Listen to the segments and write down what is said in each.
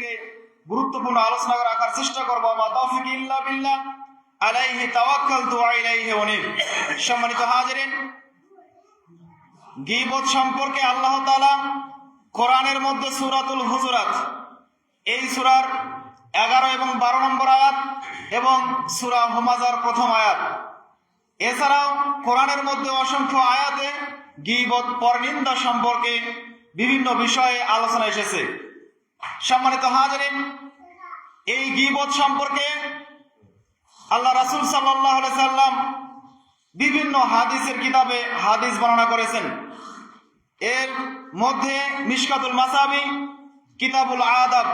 থেকে গুরুত্বপূর্ণ আলোচনা রাখার চেষ্টা করবো। মা তাওফিক ইল্লা বিল্লাহ, আলাইহি তাওয়াক্কালতু ওয়া ইলাইহি উনীব। সম্মানিত হাজিরিন, গীবত সম্পর্কে আল্লাহ তাআলা কোরআনের মধ্যে সূরাতুল হুজুরাত, এই সূরার 11 এবং 12 নম্বর আয়াত এবং সূরা হুমাযার প্রথম আয়াত, এছাড়াও কোরআনের মধ্যে অসংখ্য আয়াতে গীবত পরনিন্দা সম্পর্কে বিভিন্ন বিষয়ে আলোচনা এসেছে। সম্মানিত হাজিরিন, এই গীবত সম্পর্কে আল্লাহ রাসূল সাল্লাল্লাহু আলাইহি সাল্লাম বিভিন্ন হাদিসের কিতাবে হাদিস বর্ণনা করেছেন। এর মধ্যে মিশকাতুল মাসাবি, কিতাবুল আদাব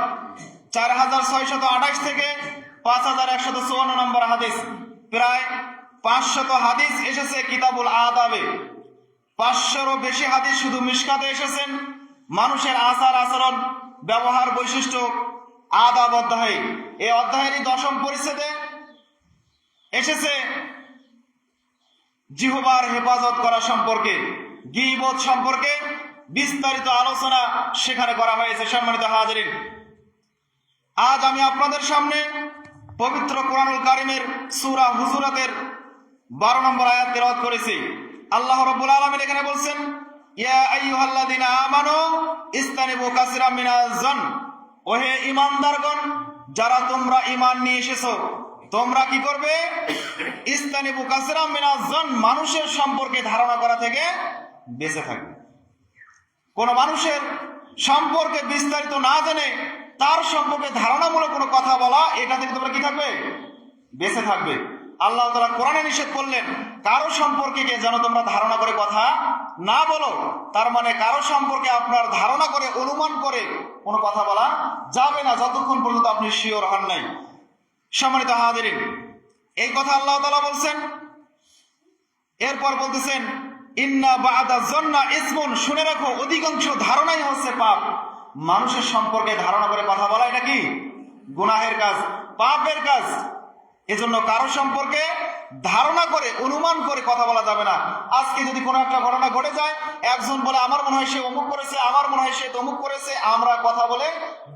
4628 থেকে 5154 নম্বর হাদিস, প্রায় 500 হাদিস এসেছে কিতাবুল আদাবে। 500-এরও বেশি হাদিস শুধু মিশকাতে এসেছেন মানুষের আচার আচরণ, ব্যবহার, বৈশিষ্ট্য, আদাব অধ্যায়ে। এই অধ্যায়েরই 10ম পরিচ্ছেদে এসেছে জিহ্বার হেফাজত করা সম্পর্কে, গীবত সম্পর্কে বিস্তারিত আলোচনা সেখানে করা হয়েছে। সম্মানিত হাজিরিন, আজ আমি আপনাদের সামনে পবিত্র কোরআনুল কারীমের সূরা হুজুরাতের 12 নম্বর আয়াত তেলাওয়াত করেছি। আল্লাহ রাব্বুল আলামিন এখানে বলছেন, ইয়া আইয়ুহাল্লাযীনা আমানু ইসতানিবু কাসীরাম মিনাজ জন, ওহে ঈমানদারগণ, যারা তোমরা ঈমান নিয়ে এসেছো, তোমরা কি করবে? ইসতানিবু কাসীরাম মিনাজ জন, মানুষের সম্পর্কে ধারণা করা থেকে বেঁচে থাকবে। কোন মানুষের সম্পর্কে বিস্তারিত না জেনে তার সম্পর্কে ধারণামূলক কোনো কথা বলা, এটা থেকে তোমরা কি থাকবে? বেঁচে থাকবে। আল্লাহ তাআলা কোরআনে নিষেধ করলেন কারো সম্পর্কে যেন তোমরা ধারণা করে কথা না বলো। তার মানে কারো সম্পর্কে আপনার ধারণা করে, অনুমান করে কোনো কথা বলা যাবে না যতক্ষণ পর্যন্ত আপনি শিওর হন নাই। সম্মানিত হাজিরিন, এই কথা আল্লাহ তাআলা বলছেন। এরপর বলতেছেন, ইন্না বা'দা যন্না ইসমুন, শুনে রাখো অধিকাংশ ধারণাই হচ্ছে পাপ। মানুষের সম্পর্কে ধারণা করে কথা বলা এটা কি? গুনাহের কাজ, পাপের কাজ। এজন্য কারো সম্পর্কে ধারণা করে, অনুমান করে কথা বলা যাবে না। আজকে যদি কোনো একটা ঘটনা ঘটে যায়, একজন বলে আমার মনে হয় সে অমুক করেছে, আমার মনে হয় সে তমুক করেছে, আমরা কথা বলে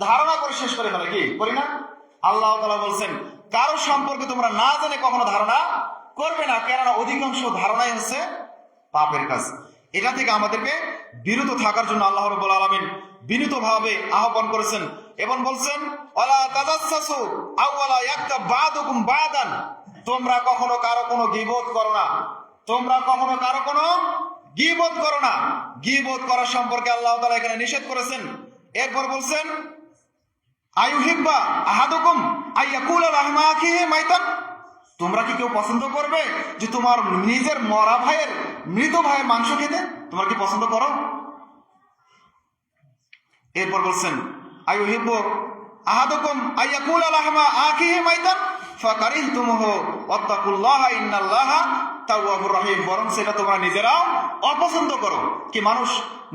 ধারণা করে শেষ করে ফেলে, কি করি না? আল্লাহ তাআলা বলছেন কারো সম্পর্কে তোমরা না জেনে কখনো ধারণা করবে না, কেননা অধিকাংশ ধারণাই হচ্ছে পাপের কাজ। এটা থেকে আমাদেরকে বিরত থাকার জন্য আল্লাহ রাব্বুল আলামিন বিনীতভাবে আহ্বান করেছেন এবং বলছেন, ওয়ালা তাজাসসু আও ওয়ালা ইয়াকতাব বা'দুকুম বা'দান, তোমরা কখনো কারো কোনো গীবত করো না, তোমরা কখনো কারো কোনো গীবত করো না। গীবত করা সম্পর্কে আল্লাহ তাআলা এখানে নিষেধ করেছেন। এরপর বলছেন, আইয়ুহিব্বা আহাদুকুম আইয়াকুলা লাহমা আখিহি মাইতান, তোমরা কি কেউ পছন্দ করবে যে তোমার নিজের মরা ভাইয়ের, মৃত ভাইয়ের মাংস খেতে? তোমরা কি পছন্দ করো? এরপর বলছেন, আইয়ুহিব্বু আহাদুকুম আইয়াকুলা লাহমা আখিহি মাইতান ফাকারিহতুমুহু ওয়াত্তাকুল্লাহা ইন্নাল্লাহা তাওয়াবুর রহিম, বরং সেটা তোমরা নিজেরাও অপছন্দ করো। কি মানুষ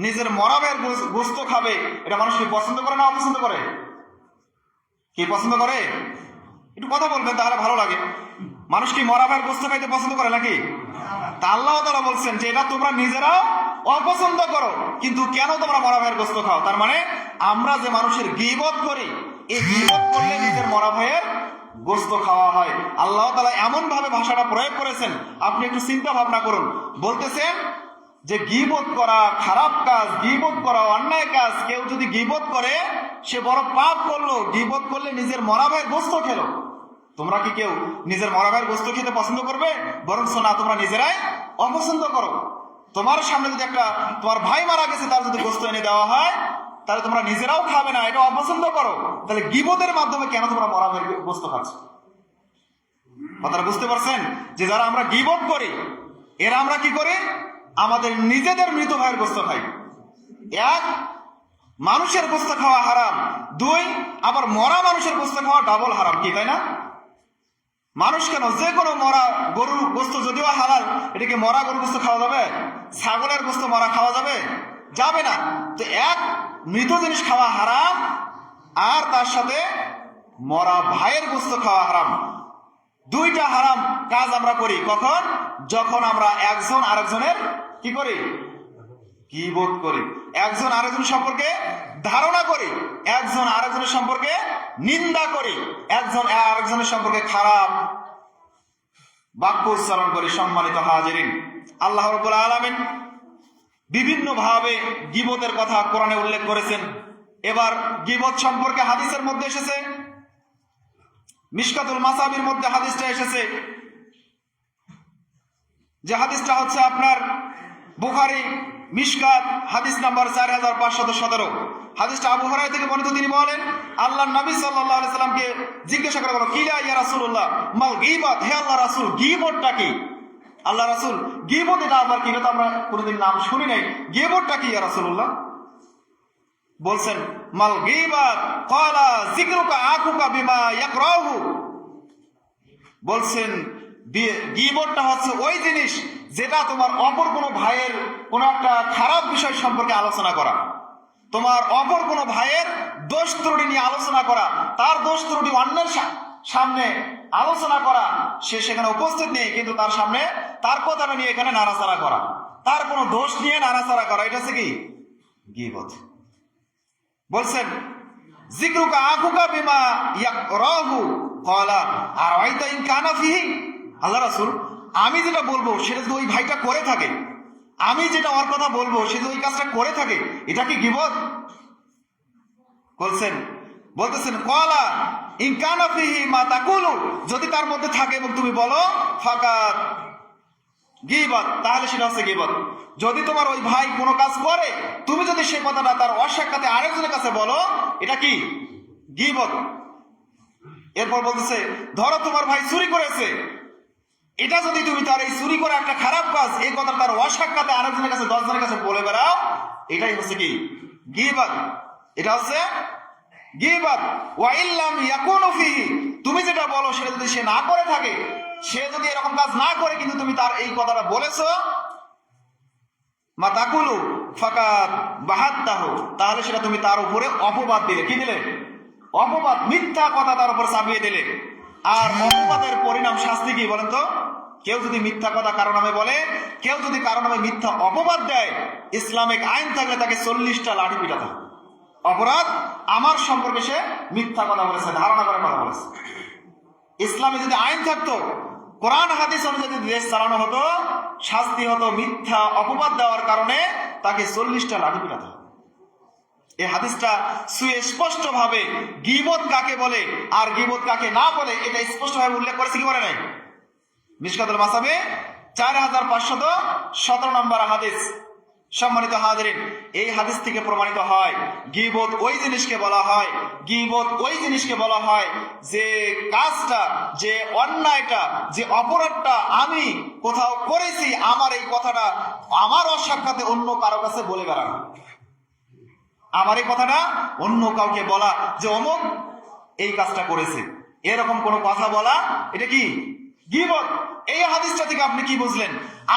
নিজের মরা ভাইয়ের গোশত খাবে, এটা মানুষ কি পছন্দ করে না অপছন্দ করে? কি পছন্দ করে? একটু কথা বলবেন তাহলে ভালো লাগে। মানুষ কি মরা ভাইয়ের গোশত খাইতে পছন্দ করে নাকি? তা আল্লাহ তাআলা বলছেন যে এটা তোমরা নিজেরাও অপছন্দ করো, কিন্তু কেন তোমরা মরা ভাইয়ের গোশত খাও? তার মানে আমরা যে মানুষের গীবত করি, এই গীবত করলে নিজের মরা ভাইয়ের গোশত খাওয়া হয়। আল্লাহ তাআলা এমন ভাবে ভাষাটা প্রয়োগ করেছেন, আপনি একটু চিন্তা ভাবনা করুন। বলতেছেন যে গীবত করা খারাপ কাজ, গীবত করা অন্যায় কাজ। কেউ যদি গীবত করে সে বড় পাপ করলো, গীবত করলে নিজের মরা ভাইয়ের গোশত খেলো। তোমরা কি কেউ নিজের মরা ভাইয়ের গোশত খেতে পছন্দ করবে? বরং না, তোমরা নিজেরাই অপছন্দ করো। তোমার সামনে যদি একটা তোমার ভাই মারা গেছে, তার যদি গোশত এনে দেওয়া হয়, তাহলে তোমরা নিজেরাও খাবে না, এটা অপছন্দ করো। তাহলে গীবতের মাধ্যমে কেন তোমরা মরা ভাইয়ের গোশত খাচ্ছ? কথাটা বুঝতে পারছেন? যে যারা আমরা গীবত করি, এরা আমরা কি করি? আমাদের নিজেদের মৃত ভাইয়ের গোশত খাই। এক, মানুষের গোশত খাওয়া হারাম। দুই, আবার মরা মানুষের গোশত খাওয়া ডাবল হারাম, কি তাই না? মানুষ কেন, যে কোনো মরা গরুর গোশত যদিও হালাল, এটাকে মরা গরুর গোশত খাওয়া যাবে? ছাগলের গোশত মরা খাওয়া যাবে? যাবে না। তো এক, মৃত জিনিস খাওয়া হারাম, আর তার সাথে মরা ভাইয়ের গোশত খাওয়া হারাম। দুইটা হারাম কাজ আমরা করি কখন? যখন আমরা একজন আরেকজনের কি করি? গীবত করি, একজন আরেকজন সম্পর্কে ধারণা করি, একজন আরেকজনের সম্পর্কে নিন্দা করি, একজন আরেকজনের সম্পর্কে খারাপ বাক্য উচ্চারণ করি। সম্মানিত হাজিরিন, আল্লাহ রাব্বুল আলামিন বিভিন্ন ভাবে গীবতের কথা কোরআনে উল্লেখ করেছেন। এবার গীবত সম্পর্কে হাদিসের মধ্যে এসেছে, মিশকাতুল মাসাবির মধ্যে হাদিসটা এসেছে, যে হাদিসটা হচ্ছে আপনার বুখারী মিশকাত হাদিস নাম্বার 4517। হাদিসটা আবু হুরায়রা থেকে বর্ণিত। তিনি বলেন, আল্লাহর নবী সাল্লাল্লাহু আলাইহি সাল্লামকে জিজ্ঞাসা করা হলো, কিলা ইয়া রাসূলুল্লাহ মাল গীবত, হে আল্লাহর রাসূল গীবতটা কি? আল্লাহ রাসূল, গীবত এটা আবার কি? এটা আমরা কোনোদিন নাম শুনি নাই, গীবতটা কি ইয়া রাসূলুল্লাহ? বলছেন, মাল গীবত ক্বালা যিকরুকা আকুকা বিমা ইয়াকরাহু। বলছেন গীবতটা হচ্ছে ওই জিনিস যেটা তোমার অপর কোনো ভাইয়ের কোনো একটা খারাপ বিষয় সম্পর্কে আলোচনা করা, তোমার অপর কোনো ভাইয়ের দোষ ত্রুটি নিয়ে আলোচনা করা, তার দোষ ত্রুটি অন্যের সামনে আলোচনা করা, সে সেখানে উপস্থিত নেই কিন্তু তার সামনে তার কথাটা নিয়ে এখানে নাড়াচাড়া করা, তার কোনো দোষ নিয়ে নাড়াচাড়া করা, এটা হচ্ছে কি গীবত। বলছেন যিকরুকা আকুকা বিমা ইয়াকরাহু ক্বালা আরাইতা ইন কানা ফিহি। আল্লাহ রাসূল, আমি যেটা বলবো সেটা যদি ওই ভাইটা করে থাকে, আমি যেটা ওর কথা বলবো সে যদি ওই কাজটা করে থাকে, এটা কি গীবত? বলতেছেন ক্বালা ইন কানা ফিহি মা তাকুলু, যদি তার মধ্যে থাকে এবং তুমি বলো ফাকাত গীবত, তাহলে সেটা হচ্ছে গীবত। যদি তোমার ওই ভাই কোনো কাজ করে, তুমি যদি সে কথাটা তার অসাক্ষাতে আরেকজনের কাছে বলো, এটা কি গীবত। এরপর বলতেছে, ধরো তোমার ভাই চুরি করেছে, এটা যদি তুমি তার এই চুরি করা একটা খারাপ কাজ, এই কথা তার অসাক্ষাতে আরেকজনের কাছে 10 জনের কাছে বলে বেড়াও, এটাই হচ্ছে কি গীবত। এটা হচ্ছে গীবত। ওয়া ইল্লাম ইয়াকুনু ফিহি, তুমি যেটা বলো সেটা যদি সে না করে থাকে, সে যদি এরকম কাজ না করে কিন্তু তুমি তার এই কথাটা বলেছো, মা তাকুলু ফাকাত বাহাত্তাহু, তাহলে সেটা তুমি তার উপরে অপবাদ দিলে। কি দিলে? অপবাদ, মিথ্যা কথা তার উপর চাপিয়ে দিলে। আর অপবাদের পরিণাম শাস্তি কি বলেন তো? কেউ যদি মিথ্যা কথা কারো নামে বলে, কেউ যদি কারো নামে মিথ্যা অপবাদ দেয়, ইসলামিক আইন থাকলে তাকে 40টা লাঠি পিটাতে হবে। অপরাধ, আমার সম্পর্কে সে মিথ্যা কথা বলেছে, ধারণা করে কথা বলেছে। ইসলামে যদি আইন থাকতো, কোরআন হাদিস অনুযায়ী যদি দেশ চালানো হতো, শাস্তি হতো মিথ্যা অপবাদ দেওয়ার কারণে তাকে 40টা লাঠি পিটাতে হবে। এই হাদিসটা সুস্পষ্ট ভাবে গীবত কাকে বলে আর গীবত কাকে না বলে এটা স্পষ্ট ভাবে উল্লেখ করেছে। কি বলে নাই? মিশকাতুল মাসাবে 4517 নম্বর হাদিস। সম্মানিত হাজিরিন, এই হাদিস থেকে প্রমাণিত হয় গীবত ওই জিনিসকে বলা হয়, গীবত ওই জিনিসকে বলা হয় যে কাজটা, যে অন্যায়টা, যে অপরাধটা আমি কোথাও করেছি, আমার এই কথাটা আমার অসাক্ষাতে অন্য কারো কাছে বলে বেড়ানো, আমার এই কথাটা অন্য কাউকে বলা যে অমুক এই কাজটা করেছে, এরকম কোনো কথা বলা, এটা কি গীবত। এই হাদিসটা থেকে আপনি কি বুঝলেন?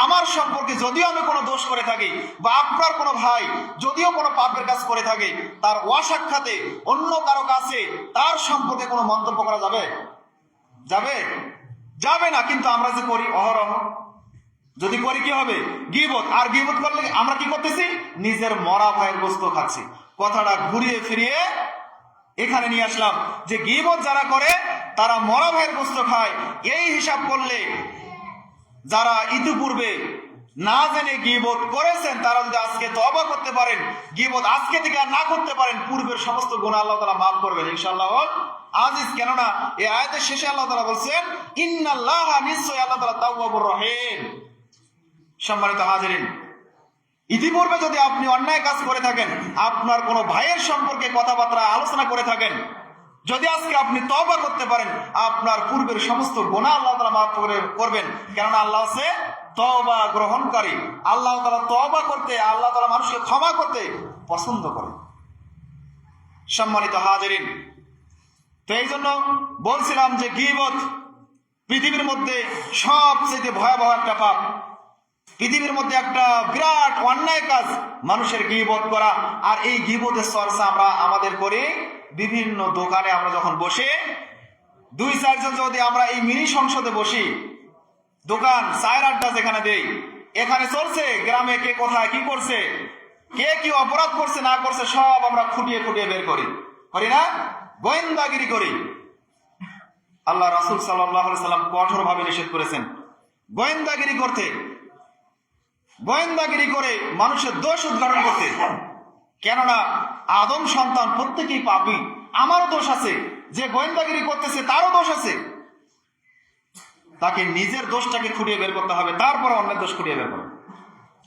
আমার সম্পর্কে যদিও আমি কোনো দোষ করে থাকি, বা আপনার কোনো ভাই যদিও কোনো পাপের কাজ করে থাকে, তার অসাক্ষাতে অন্য কারো কাছে তার সম্পর্কে কোনো মন্তব্য করা যাবে? যাবে না। কিন্তু আমরা যে করি অহরহ, যদি করি কি হবে? গীবত। আর গীবত করলে আমরা কি করতেছি? নিজের মরা ভাইয়ের গোশত খাচ্ছি। কথাটা ঘুরিয়ে ফিরিয়ে এখানে নিয়ে আসলাম যে গীবত যারা করে তারা মরা ভাইয়ের গোশত খায়। এই হিসাব করলে যারা ইতিপূর্বে না জেনে গীবত করেছেন তারা যদি আজকে তওবা করতে পারেন, গীবত আজকে থেকে আর না করতে পারেন, পূর্বের সমস্ত গুনাহ আল্লাহ তাআলা মাফ করবেন ইনশাআল্লাহ আজিজ। কেননা এই আয়াতের শেষে আল্লাহ তাআলা বলছেন ইন্নাল্লাহা, নিশ্চয় আল্লাহ তাআলা তাওয়াবুর রহিম। সম্মানিত হাজিরিন, ইতিপূর্বে যদি আপনি অন্যায় কাজ করে থাকেন, আপনার কোনো ভাইয়ের সম্পর্কে কথাবার্তা আলোচনা করে থাকেন, যদি আজকে আপনি তওবা করতে পারেন, আপনার পূর্বের সমস্ত গুনাহ আল্লাহ তাআলা মাফ করবেন। কেননা আল্লাহ হচ্ছে তওবা গ্রহণকারী। আল্লাহ তাআলা তওবা করতে, আল্লাহ তাআলা মানুষকে ক্ষমা করতে পছন্দ করেন। সম্মানিত হাজিরিন, তো এই জন্য বলছিলাম যে গীবত পৃথিবীর মধ্যে সবচেয়ে ভয়াবহ একটা পাপ, পৃথিবীর মধ্যে একটা বিরাট অন্যায় কাজ মানুষের গীবত করা। আর এই গীবতের চর্চা আমরা আমাদের করি বিভিন্ন দোকানে। আমরা যখন বসে 2-4 জন যদি আমরা এই মিনি সংসদে বসি, দোকান চায়ের আড্ডা যেখানে দেই, এখানে চলছে গ্রামে কে কোথায় কি করছে, কে কি অপরাধ করছে না করছে সব আমরা খুঁটিয়ে খুঁটিয়ে বের করি না, গোয়েন্দাগিরি করি। আল্লাহ রাসূল সাল্লাল্লাহু আলাইহি সাল্লাম কঠোরভাবে নিষেধ করেছেন গোয়েন্দাগিরি করতে, গোয়েন্দাগিরি করে মানুষের দোষ উদ্ঘাটন করতে। কেননা আদম সন্তান প্রত্যেকেই পাপী, আমারও দোষ আছে, যে গোয়েন্দাগিরি করতেছে তারও দোষ আছে। তাকে নিজের দোষটাকে খুঁটিয়ে বের করতে হবে, তারপর অন্যের দোষ খুঁটিয়ে বের করবে।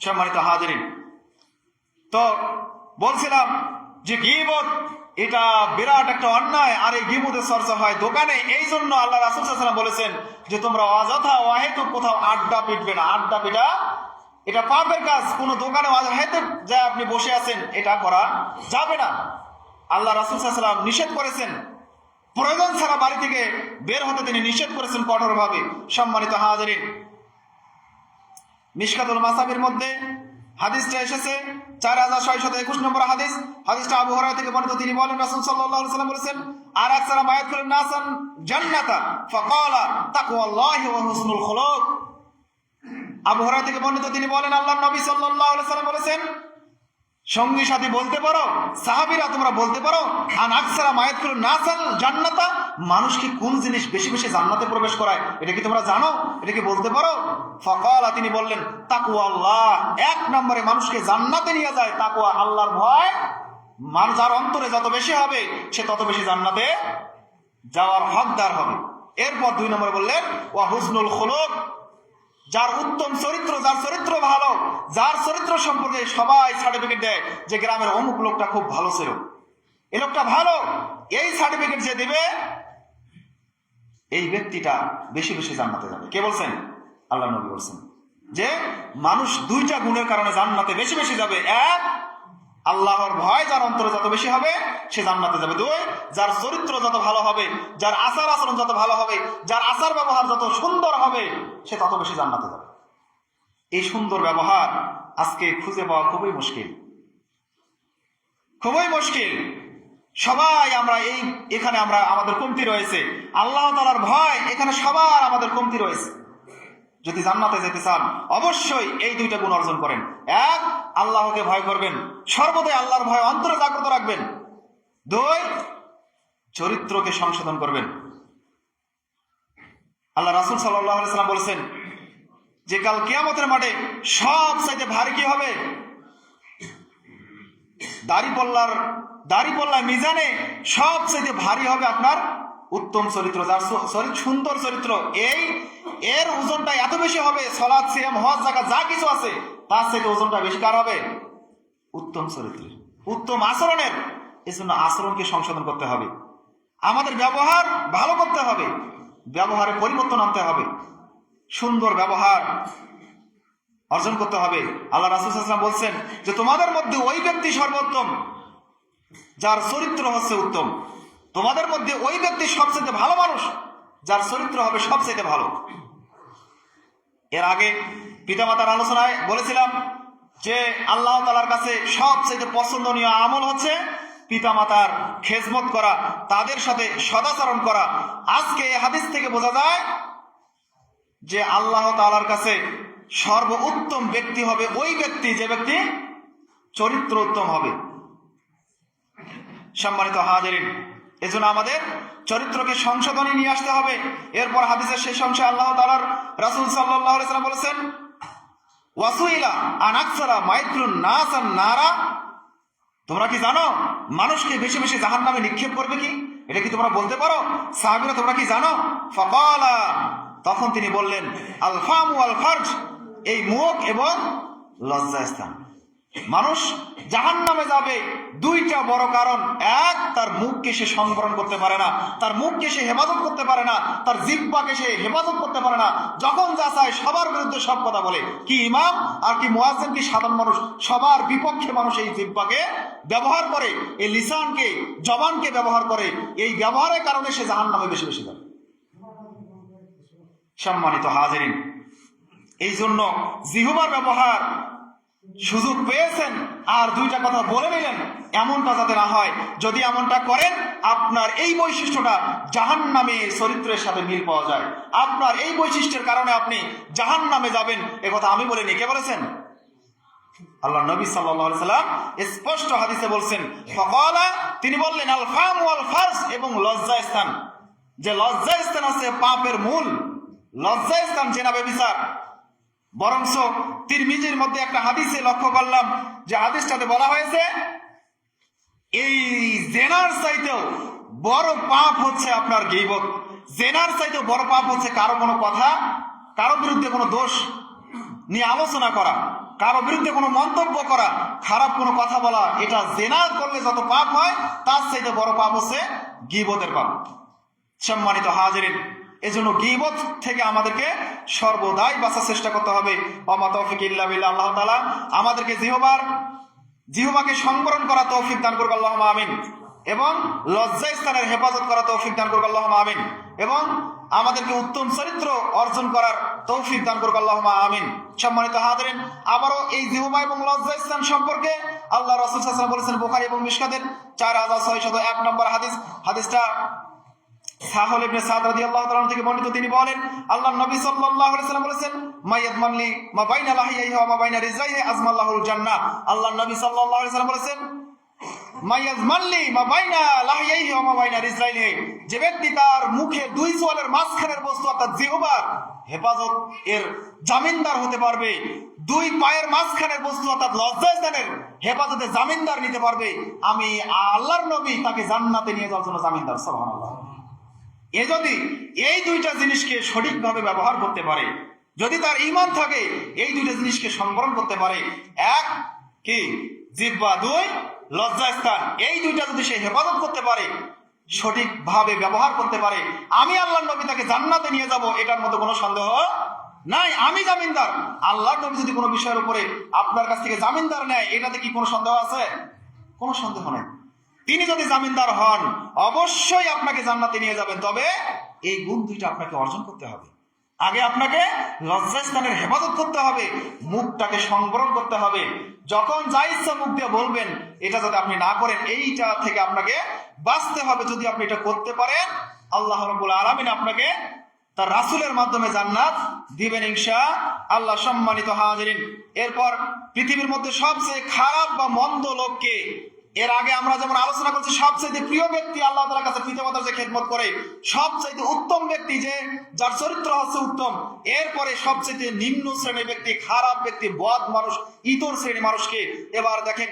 সম্মানিত হাজিরিন, তো বলছিলাম যে গীবত এটা বিরাট একটা অন্যায়, আর এই গীবতের চর্চা হয় দোকানে। এই জন্য আল্লাহ রাসূল সাল্লাল্লাহু আলাইহি ওয়াসাল্লাম বলেছেন যে তোমরা অযথা অহেতুক কোথাও আড্ডা পিটবে না। আড্ডা পিটা এটা পাপের কাজ। কোন দোকানে অহেতুক যা আপনি বসে আছেন এটা করা যাবে না। আল্লাহ রাসূল সাল্লাল্লাহু আলাইহি ওয়াসাল্লাম নিষেধ করেছেন, প্রয়োজন ছাড়া বাড়ি থেকে বের হতে তিনি নিষেধ করেছেন কঠোরভাবে। সম্মানিত হাজিরিন, মিশকাতুল মাসাবির মধ্যে হাদিসটা এসেছে 4621 নম্বর হাদিস। হাদিসটা আবু হুরায়রা থেকে বর্ণিত। তিনি বলেন রাসূল সাল্লাল্লাহু আলাইহি ওয়াসাল্লাম বলেছেন, আর আকসারা মা ইয়াদখুলুন নাসান জান্নাতা ফাকালা তাকওয়াল্লাহি ওয়া হুসনুল খুলুক। আবু হুরায়রা থেকে বর্ণিত, তিনি বলেন আল্লাহর নবী সাল্লাল্লাহু আলাইহি ওয়াসাল্লাম বলেছেন, সঙ্গী সাথী বলতে পারো, সাহাবীরা তোমরা বলতে পারো, আন আকসারা মা ইয়াদখুলুন নাসাল জান্নাতা, মানুষকে কোন জিনিস বেশি বেশি জান্নাতে প্রবেশ করায় এটা কি তোমরা জানো? এটা কি বলতে পারো? ফাকালা, তিনি বললেন তাকওয়াল্লাহ, এক নম্বরে মানুষকে জান্নাতে নিয়ে যায় তাকওয়া, আল্লাহর ভয়। যার অন্তরে যত বেশি হবে সে তত বেশি জান্নাতে যাওয়ার হকদার হবে। এরপর 2 নম্বরে বললেন ওয়া হুসনুল খুলুক, যার উত্তম চরিত্র, যার চরিত্র ভালো, যার চরিত্র সম্পর্কে সবাই সার্টিফিকেট দেয় যে গ্রামের অমুক লোকটা খুব ভালো ছিল, এই লোকটা ভালো, এই সার্টিফিকেট যে দিবে এই ব্যক্তিটা বেশি বেশি জান্নাতে যাবে। কে বলছেন? আল্লাহ নবী বলছেন যে মানুষ 2টা গুণের কারণে জান্নাতে বেশি বেশি যাবে। 1, আল্লাহর ভয় যার অন্তরে যত বেশি হবে সে জান্নাতে যাবে। 2, যার চরিত্র যত ভালো হবে, যার আচার আচরণ যত ভালো হবে, যার আচার ব্যবহার যত সুন্দর হবে সে তত বেশি জান্নাতে যাবে। এই সুন্দর ব্যবহার আজকে খুঁজে পাওয়া খুবই মুশকিল, খুবই মুশকিল। সবাই আমরা এখানে আমরা আমাদের কমতি রয়েছে। আল্লাহ তাআলার ভয় এখানে সবার আমাদের কমতি রয়েছে। যদি জান্নাতে যেতে চান অবশ্যই এই 2টা গুণ অর্জন করেন। 1, আল্লাহকে ভয় করবেন, সর্বদাই আল্লাহর ভয় অন্তরে জাগ্রত রাখবেন। 2, চরিত্রকে সংশোধন করবেন। আল্লাহ রাসূল সাল্লাল্লাহু আলাইহি ওয়াসাল্লাম বলেছেন যে কাল কিয়ামতের মাঠে সবচাইতে ভারী কি হবে? দাড়িপাল্লা মিজানে সবচাইতে ভারী হবে আপনার উত্তম চরিত্র, যার সুন্দর চরিত্র। এর ওজনটা এত বেশি হবে, সালাত সিয়াম হজ যাকাত যা কিছু আছে তার চাইতে ওজনটা বেশি কার হবে? উত্তম চরিত্রের, উত্তম আচরণের। এজন্য আচরণকে সংশোধন করতে হবে, আমাদের ব্যবহার ভালো করতে হবে, ব্যবহারে পরিবর্তন আনতে হবে, সুন্দর ব্যবহার অর্জন করতে হবে। আল্লাহ রাসূল সাল্লাল্লাহু আলাইহি ওয়াসাল্লাম বলছেন যে তোমাদের মধ্যে ওই ব্যক্তি সর্বোত্তম যার চরিত্র হচ্ছে উত্তম। তোমাদের মধ্যে ওই ব্যক্তি সবচেয়ে ভালো মানুষ যার চরিত্র হবে সবচেয়ে ভালো। এর আগে পিতামাতার আলোচনায় বলেছিলাম যে আল্লাহ তাআলার কাছে সবচেয়ে পছন্দনীয় আমল হচ্ছে পিতামাতার খেজমত করা, তাদের সাথে সদাচরণ করা। আজকে এই হাদিস থেকে বোঝা যায় যে আল্লাহ তাআলার কাছে সর্বোত্তম ব্যক্তি হবে ওই ব্যক্তি যে ব্যক্তি চরিত্র উত্তম হবে। সম্মানিত হাজিরিন, এজন্য আমাদের চরিত্রকে সংশোধনে নিয়ে আসতে হবে। এরপর হাদিসের শেষ অংশে আল্লাহ তাআলার রাসূল সাল্লাল্লাহু আলাইহি ওয়াসাল্লাম বলেছেন ওয়াসুইলা আন আকসারা মা ইয়াদখুলুন নাসান নারা, তোমরা কি জানো মানুষকে বেশি বেশি জাহান্নামে নিক্ষেপ করবে কি? এটা কি তোমরা বলতে পারো? সাহাবীরা তোমরা কি জানো? ফাকালা, তখন তিনি বললেন আল ফামু ওয়াল ফারজ, এই মুখ এবং লজ্জাস্থান। মানুষ জাহান্নামে যাবে 2টা বড় কারণ। 1, তার মুখকে সে সংবরণ করতে পারে না, তার মুখকে সে হেফাজত করতে পারে না, তার জিহ্বাকে সে হেফাজত করতে পারে না, যখন যা চায় সবার বিরুদ্ধে সব কথা বলে। কি ইমাম আর কি মুয়াজ্জিন কি সাধারণ মানুষ, সবার বিপক্ষে মানুষ এই জিহ্বাকে ব্যবহার করে, এই লিসানকে জবানকে ব্যবহার করে। এই ব্যবহারের কারণে সে জাহান্নামে বেশি বেশি যাবে। সম্মানিত হাজিরিন, এই জন্য জিহ্বার ব্যবহার সুযোগ পেয়েছেন আর 2টা কথা বলে নিলেন, এমনটা যাতে না হয়। যদি এমনটা করেন আপনার এই বৈশিষ্ট্যটা জাহান্নামে চরিত্রের সাথে মিল পাওয়া যায়। আপনার এই বৈশিষ্ট্যের কারণে আপনি জাহান্নামে যাবেন, একথা আমি বলিনি, কে বলেছেন? আল্লাহ নবী সাল্লাল্লাহু আলাইহি সাল্লাম স্পষ্ট হাদিসে বলছেন, ফাকালা, তিনি বললেন, আল ফাম ওয়াল ফারজ, এবং লজ্জা স্থান, যে লজ্জা স্থান আছে পাপের মূল, লজ্জা স্থান জেনা ব্যভিচার। বরংস তিরমিজির মধ্যে একটা হাদিসে লক্ষ্য করলাম যে হাদিসটাতে বলা হয়েছে এই জেনার চাইতেও বড় পাপ হচ্ছে আপনার গীবত। জেনার চাইতেও বড় পাপ হচ্ছে কারো কোনো কথা, কারো বিরুদ্ধে কোনো দোষ নিয়ে আলোচনা করা, কারো বিরুদ্ধে কোনো মন্তব্য করা, খারাপ কোনো কথা বলা। এটা জেনা করলে যত পাপ হয় তার চাইতে বড় পাপ হচ্ছে গীবতের পাপ। সম্মানিত হাজিরিন, এজন্য গীবত থেকে আমাদেরকে সর্বদাই বাঁচার চেষ্টা করতে হবে। ওমা তৌফিক ইল্লা বিল্লাহ। আল্লাহ তাআলা আমাদেরকে জিহ্বাকে সংবরণ করা তৌফিক দান করুক, আল্লাহুম্মা আমিন। এবং লজ্জা স্থানের হেফাজত করা তৌফিক দান করুক, আল্লাহুম্মা আমিন। এবং আমাদেরকে উত্তম চরিত্র অর্জন করার তৌফিক দান করুক, আল্লাহুম্মা আমিন। সম্মানিত হাজিরিন, আবারও এই জিহ্বা এবং লজ্জা স্থান সম্পর্কে আল্লাহ রাসূল সাল্লাল্লাহু আলাইহি ওয়াসাল্লাম বলেছেন বুখারী এবং মিশকাতের 4601 নম্বর হাদিসটা সাহল ইবনে সাদ রাদিয়াল্লাহু তাআলা থেকে বর্ণিত। তিনি বলেন, আল্লাহর নবী সাল্লাল্লাহু আলাইহি ওয়াসাল্লাম বলেছেন, মাইয়াদমানলি মা বাইনা লাহিয়াহি ওয়া মা বাইনা রিজলাইহি আজমাল্লাহুল জান্নাহ। আল্লাহর নবী সাল্লাল্লাহু আলাইহি ওয়াসাল্লাম বলেছেন, মাইয়াদমানলি মা বাইনা লাহিয়াহি ওয়া মা বাইনা রিজলাইহি, যে ব্যক্তি তার মুখে দুই চোয়ালের মাঝখানের বস্তু অর্থাৎ জিহ্বার হেফাজত এর জামিনদার হতে পারবে, দুই পায়ের মাঝখানের বস্তু অর্থাৎ লজ্জাস্থানের হেফাজতে জামিনদার নিতে পারবে, আমি আল্লাহর নবী তাকে জান্নাতে নিয়ে যাওয়ার জন্য জামিনদার। সুবহানাল্লাহ। এ যদি এই দুইটা জিনিসকে সঠিকভাবে ব্যবহার করতে পারে, যদি তার ঈমান থাকে, এই দুইটা জিনিসকে সংবরণ করতে পারে, এক কি জিহ্বা, দুই লজ্জাস্থান, এই দুইটা যদি সে হেফাজত করতে পারে, সঠিকভাবে ব্যবহার করতে পারে, আমি আল্লাহর নবী তাকে জান্নাতে নিয়ে যাব, এটার মধ্যে কোনো সন্দেহ নাই। আমি জামিনদার। আল্লাহর নবী যদি কোনো বিষয়ের উপরে আপনার কাছ থেকে জামিনদার নেয়, এটাতে কি কোনো সন্দেহ আছে? কোনো সন্দেহ নেই। তিনি যদি জামিনদার হন, অবশ্যই আপনাকে জান্নাতে নিয়ে যাবেন। তবে এই গুণ দুইটা আপনাকে অর্জন করতে হবে। আগে আপনাকে লজ্জাস্থানের হেফাজত করতে হবে, মুখটাকে সংবরণ করতে হবে। যখন যা ইচ্ছা মুখ দিয়ে বলবেন, এটা যাতে আপনি না করেন, এইটা থেকে আপনাকে বাঁচতে হবে। যদি আপনি এটা করতে পারেন, আল্লাহ রাব্বুল আলামিন আপনাকে তার রাসূলের মাধ্যমে জান্নাত দিবেন ইনশাআল্লাহ। সম্মানিত হাজিরিন, এরপর পৃথিবীর মধ্যে সবচেয়ে খারাপ বা মন্দ লোককে, এর আগে আমরা যেমন আলোচনা করছি, সবচেয়ে প্রিয় ব্যক্তি আল্লাহ তাআলার কাছে পিতামাতার যে খেদমত করে, সবচেয়ে উত্তম ব্যক্তি যে যার চরিত্র হচ্ছে উত্তম, এরপরে সবচেয়ে নিম্ন শ্রেণীর ব্যক্তি, খারাপ ব্যক্তি, বদ মানুষ, ইতর শ্রেণীর মানুষকে। এবার দেখেন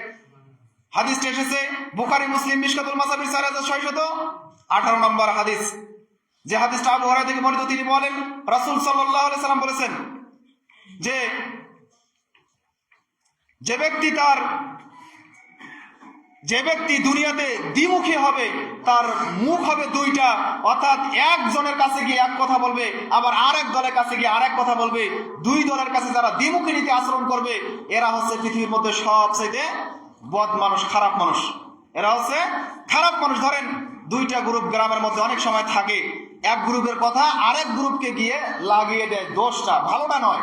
হাদিসটা এসেছে বুখারী, মুসলিম, মিশকাতুল মাসাবির 4618 নম্বর হাদিস। যে হাদিসটা আবু হুরায়রা থেকে বর্ণিত, তিনি বলেন, রাসূল সাল্লাল্লাহু আলাইহি সাল্লাম বলেছেন যে ব্যক্তি দুনিয়াতে দ্বিমুখী হবে, তার মুখ হবে দুইটা, অর্থাৎ একজনের কাছে গিয়ে এক কথা বলবে, আবার আরেক দলের কাছে গিয়ে আরেক কথা বলবে। দুই দলের কাছে যারা দ্বিমুখী নীতি আচরণ করবে, এরা হচ্ছে পৃথিবীর মধ্যে সবচেয়ে বদ মানুষ, খারাপ মানুষ। এরা হচ্ছে খারাপ মানুষ। ধরেন দুইটা গ্রুপ গ্রামের মধ্যে অনেক সময় থাকে, এক গ্রুপের কথা আরেক গ্রুপকে গিয়ে লাগিয়ে দেয়, দোষটা ভালোটা নয়,